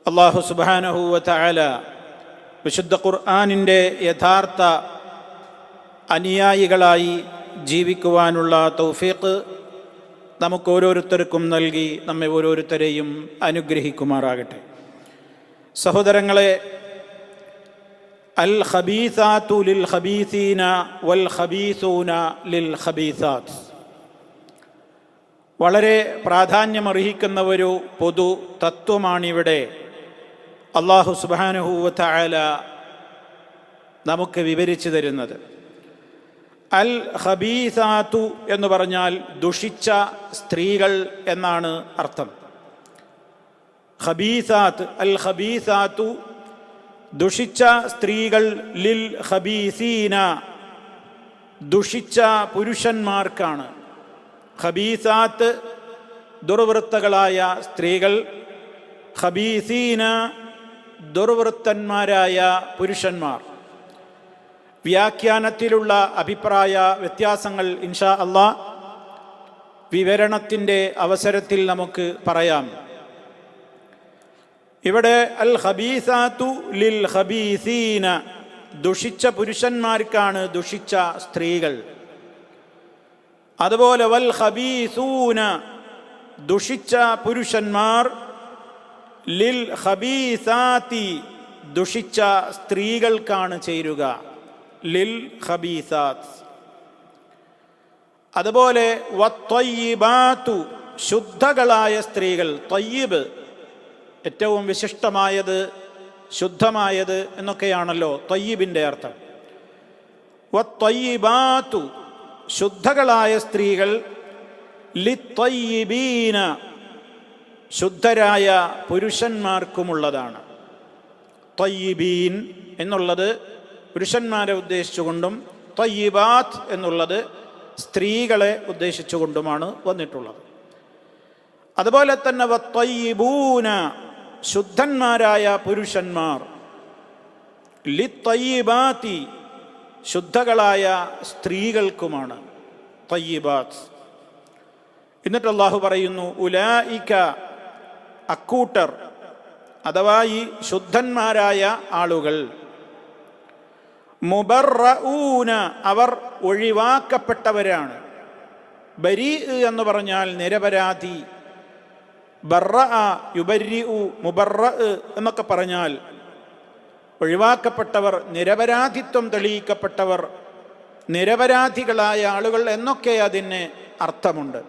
അല്ലാഹു സുബ്ഹാനഹു വ തആല വിശുദ്ധ ഖുർആനിൻ്റെ യഥാർത്ഥ അനുയായികളായി ജീവിക്കുവാനുള്ള തൗഫീഖ് നമുക്ക് ഓരോരുത്തർക്കും നൽകി നമ്മെ ഓരോരുത്തരെയും അനുഗ്രഹിക്കുമാറാകട്ടെ. സഹോദരങ്ങളെ, അൽ ഖബീസാത്തു ലിൽ ഖബീസീന വൽ ഖബീസൂന ലിൽ ഖബീസാത്ത് വളരെ പ്രാധാന്യമർഹിക്കുന്ന ഒരു പൊതു തത്വമാണിവിടെ അല്ലാഹു സുബ്ഹാനഹു വ തആല നമുക്ക് വിവരിച്ചു തരുന്നത്. അൽ ഖബീസാത്തു എന്ന് പറഞ്ഞാൽ ദുഷിച്ച സ്ത്രീകൾ എന്നാണ് അർത്ഥം. ഖബീസാത്ത്, അൽ ഖബീസാത്തു ദുഷിച്ച സ്ത്രീകൾ, ലിൽ ഖബീസീന ദുഷിച്ച പുരുഷന്മാർക്കാണ്. ഖബീസാത്ത് ദുർവൃത്തകളായ സ്ത്രീകൾ, ഖബീസീന ദുർവൃത്തന്മാരായ പുരുഷന്മാർ. വ്യാഖ്യാനത്തിലുള്ള അഭിപ്രായ വ്യത്യാസങ്ങൾ ഇൻഷാ അല്ലാഹ് വിവരണത്തിൻ്റെ അവസരത്തിൽ നമുക്ക് പറയാം. ഇവിടെ അൽ ഖബീസാത്തു ലിൽ ഖബീസീന ദുഷിച്ച പുരുഷന്മാർക്കാണ് ദുഷിച്ച സ്ത്രീകൾ. അതുപോലെ വൽ ഖബീസൂന ദുഷിച്ച പുരുഷന്മാർ, ലിൽ ഖബീസാത്തി ദുഷിച്ച സ്ത്രീകൾക്കാണ് ചേരുക. ലിൽ ഖബീസാത്ത്. അതുപോലെ വത്വയ്യിബാത്തു ശുദ്ധകളായ സ്ത്രീകൾ. ത്വയ്യിബ് ഏറ്റവും വിശിഷ്ടമായത്, ശുദ്ധമായത് എന്നൊക്കെയാണല്ലോ ത്വയ്യിബിൻ്റെ അർത്ഥം. വത്വയ്യിബാത്തു ശുദ്ധകളായ സ്ത്രീകൾ, ലിത്വയ്യിബീന ശുദ്ധരായ പുരുഷന്മാർക്കുമുള്ളതാണ്. ത്വയ്യിബീൻ എന്നുള്ളത് പുരുഷന്മാരെ ഉദ്ദേശിച്ചുകൊണ്ടും ത്വയ്യിബാത്ത് എന്നുള്ളത് സ്ത്രീകളെ ഉദ്ദേശിച്ചുകൊണ്ടുമാണ് വന്നിട്ടുള്ളത്. അതുപോലെ തന്നെ വത്വയ്യിബൂന ശുദ്ധന്മാരായ പുരുഷന്മാർ, ലിത്വയ്യിബാത്തി ശുദ്ധകളായ സ്ത്രീകൾക്കുമാണ് ത്വയ്യിബാത്ത്. എന്നിട്ട് അല്ലാഹു പറയുന്നു, ഉലൈക അക്കൂട്ടർ അഥവാ ഈ ശുദ്ധന്മാരായ ആളുകൾ, മുബർറഊന അവർ ഒഴിവാക്കപ്പെട്ടവരാണ്. ബരീ എന്ന് പറഞ്ഞാൽ നിരപരാധി. ബർറഅ യുബരിഉ മുബർറ എന്നൊക്കെ പറഞ്ഞാൽ ഒഴിവാക്കപ്പെട്ടവർ, നിരപരാധിത്വം തെളിയിക്കപ്പെട്ടവർ, നിരപരാധികളായ ആളുകൾ എന്നൊക്കെ അതിന് അർത്ഥമുണ്ട്.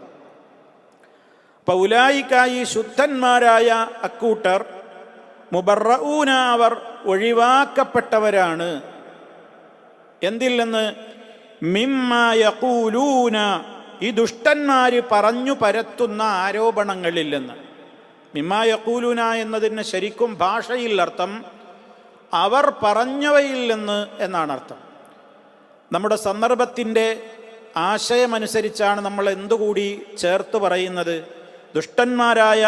അപ്പോൾ ഉലൈകായി ശുദ്ധന്മാരായ അക്കൂട്ടർ, മുബർറഊന അവർ ഒഴിവാക്കപ്പെട്ടവരാണ്. എന്തിൽ നിന്ന്? മിമ്മാ യഖൂലൂന ഈ ദുഷ്ടന്മാര് പറഞ്ഞു പരത്തുന്ന ആരോപണങ്ങളിൽ നിന്ന്. മിമ്മാ യഖൂലൂന എന്നതിന് ശരിക്കും ഭാഷയിൽ അർത്ഥം അവർ പറഞ്ഞവയിൽ നിന്ന് എന്നാണ് അർത്ഥം. നമ്മുടെ സന്ദർഭത്തിൻ്റെ ആശയമനുസരിച്ചാണ് നമ്മൾ എന്തുകൂടി ചേർത്ത് പറയുന്നത്. ദുഷ്ടന്മാരായ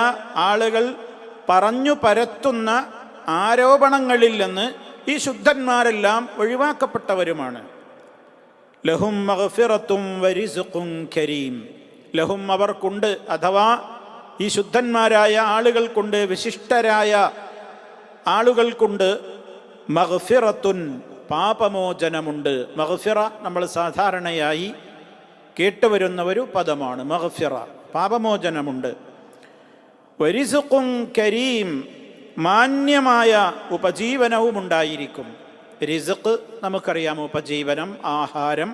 ആളുകൾ പറഞ്ഞു പരത്തുന്ന ആരോപണങ്ങളിൽ നിന്ന് ഈ ശുദ്ധന്മാരെല്ലാം ഒഴിവാക്കപ്പെട്ടവരുമാണ്. ലഹും മഗ്ഫിറത്തും വരിസ്ഖുൻ കരീം. ലഹും അവർക്കുണ്ട്, അഥവാ ഈ ശുദ്ധന്മാരായ ആളുകൾക്കുണ്ട്, വിശിഷ്ടരായ ആളുകൾക്കുണ്ട്, മഗ്ഫിറത്തുൻ പാപമോചനമുണ്ട്. മഗ്ഫിറ നമ്മൾ സാധാരണയായി കേട്ടുവരുന്ന ഒരു പദമാണ്. മഗ്ഫിറ പാപമോചനമുണ്ട്. വരിസ്ഖുൻ കരീം മാന്യമായ ഉപജീവനവും ഉണ്ടായിരിക്കും. റിസ്ഖ് നമുക്കറിയാം, ഉപജീവനം, ആഹാരം,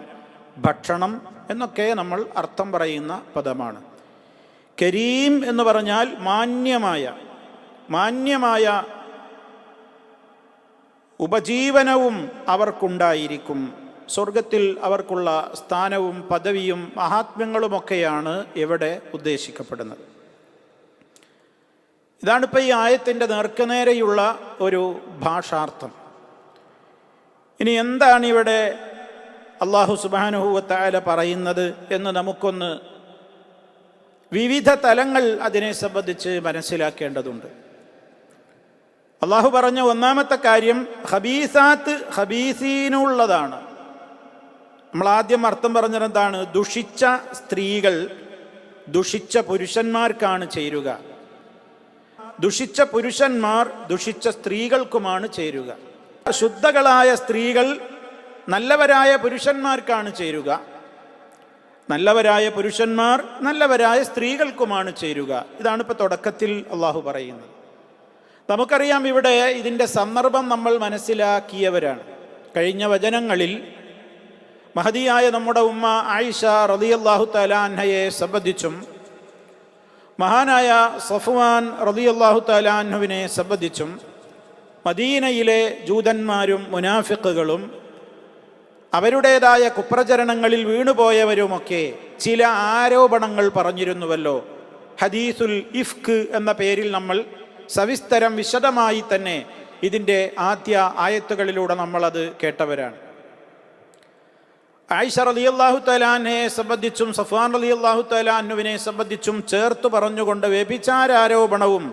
ഭക്ഷണം എന്നൊക്കെ നമ്മൾ അർത്ഥം പറയുന്ന പദമാണ്. കരീം എന്ന് പറഞ്ഞാൽ മാന്യമായ ഉപജീവനവും അവർക്കുണ്ടായിരിക്കും. സ്വർഗത്തിൽ അവർക്കുള്ള സ്ഥാനവും പദവിയും മഹാത്മ്യങ്ങളുമൊക്കെയാണ് ഇവിടെ ഉദ്ദേശിക്കപ്പെടുന്നത്. ഇതാണിപ്പോൾ ഈ ആയത്തിൻ്റെ നേർക്കുനേരെയുള്ള ഒരു ഭാഷാർത്ഥം. ഇനി എന്താണ് ഇവിടെ അല്ലാഹു സുബ്ഹാനഹു വ തആല പറയുന്നത് എന്ന് നമുക്കൊന്ന് വിവിധ തലങ്ങൾ അതിനെ സംബന്ധിച്ച് മനസ്സിലാക്കേണ്ടതുണ്ട്. അല്ലാഹു പറഞ്ഞ ഒന്നാമത്തെ കാര്യം ഖബീസാത്ത് ഖബീസീനുള്ളതാണ്. നമ്മൾ ആദ്യം അർത്ഥം പറഞ്ഞതെന്താണ്? ദുഷിച്ച സ്ത്രീകൾ ദുഷിച്ച പുരുഷന്മാർക്കാണ് ചേരുക. ദുഷിച്ച പുരുഷന്മാർ ദുഷിച്ച സ്ത്രീകൾക്കുമാണ് ചേരുക. ശുദ്ധകളായ സ്ത്രീകൾ നല്ലവരായ പുരുഷന്മാർക്കാണ് ചേരുക, നല്ലവരായ പുരുഷന്മാർ നല്ലവരായ സ്ത്രീകൾക്കുമാണ് ചേരുക. ഇതാണ് ഇപ്പോൾ തുടക്കത്തിൽ അള്ളാഹു പറയുന്നത്. നമുക്കറിയാം, ഇവിടെ ഇതിൻ്റെ സന്ദർഭം നമ്മൾ മനസ്സിലാക്കിയവരാണ്. കഴിഞ്ഞ വചനങ്ങളിൽ മഹദിയായ നമ്മുടെ ഉമ്മ ആയിഷ റളിയല്ലാഹു തആല അൻഹയെ സംബന്ധിച്ചും മഹാനായ സഫ്വാൻ റളിയല്ലാഹു തആല അൻഹുവിനെ സംബന്ധിച്ചും മദീനയിലെ ജൂതന്മാരും മുനാഫിക്കുകളും അവരുടേതായ കുപ്രചരണങ്ങളിൽ വീണുപോയവരുമൊക്കെ ചില ആരോപണങ്ങൾ പറഞ്ഞിരുന്നുവല്ലോ. ഹദീസുൽ ഇഫ്ക് എന്ന പേരിൽ നമ്മൾ സവിസ്തരം വിശദമായി തന്നെ ഇതിൻ്റെ ആദ്യ ആയത്തുകളിലൂടെ നമ്മളത് കേട്ടവരാണ്. ആയിഷ റളിയല്ലാഹു തആല അൻഹയെ സംബന്ധിച്ചും സഫ്വാൻ റളിയല്ലാഹു തആല അൻഹുവിനെ സംബന്ധിച്ചും ചേർത്ത് പറഞ്ഞുകൊണ്ട് വ്യഭിചാരാരോപണവും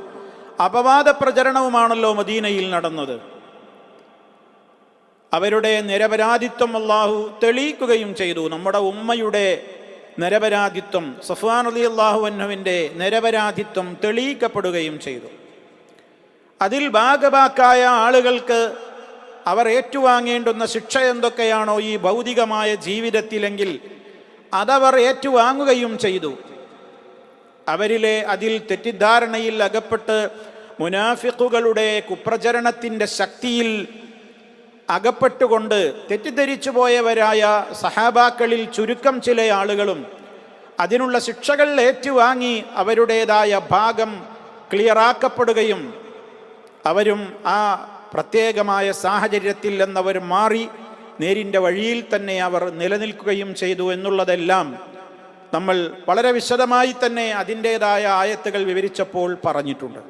അപവാദ പ്രചരണവുമാണല്ലോ മദീനയിൽ നടന്നത്. അവരുടെ നിരപരാധിത്വം അള്ളാഹു തെളിയിക്കുകയും ചെയ്തു. നമ്മുടെ ഉമ്മയുടെ നിരപരാധിത്വം, സഫ്വാൻ റളിയല്ലാഹു അൻഹുവിൻ്റെ നിരപരാധിത്വം തെളിയിക്കപ്പെടുകയും ചെയ്തു. അതിൽ ഭാഗഭാക്കായ ആളുകൾക്ക് അവർ ഏറ്റുവാങ്ങേണ്ടുന്ന ശിക്ഷ എന്തൊക്കെയാണോ ഈ ഭൗതികമായ ജീവിതത്തിലെങ്കിൽ അതവർ ഏറ്റുവാങ്ങുകയും ചെയ്തു. അവരിലെ അതിൽ തെറ്റിദ്ധാരണയിൽ അകപ്പെട്ട് മുനാഫിഖുകളുടെ കുപ്രചരണത്തിൻ്റെ ശക്തിയിൽ അകപ്പെട്ടുകൊണ്ട് തെറ്റിദ്ധരിച്ചു പോയവരായ സഹാബാക്കളിൽ ചുരുക്കം ചില ആളുകളും അതിനുള്ള ശിക്ഷകൾ ഏറ്റുവാങ്ങി അവരുടേതായ ഭാഗം ക്ലിയറാക്കപ്പെടുകയും അവരും ആ പ്രത്യേകമായ സാഹചര്യത്തിൽ നിന്നവർ മാറി നേരിൻ്റെ വഴിയിൽ തന്നെ അവർ നിലനിൽക്കുകയും ചെയ്തു എന്നുള്ളതെല്ലാം നമ്മൾ വളരെ വിശദമായി തന്നെ അതിൻ്റേതായ ആയത്തുകൾ വിവരിച്ചപ്പോൾ പറഞ്ഞിട്ടുണ്ട്.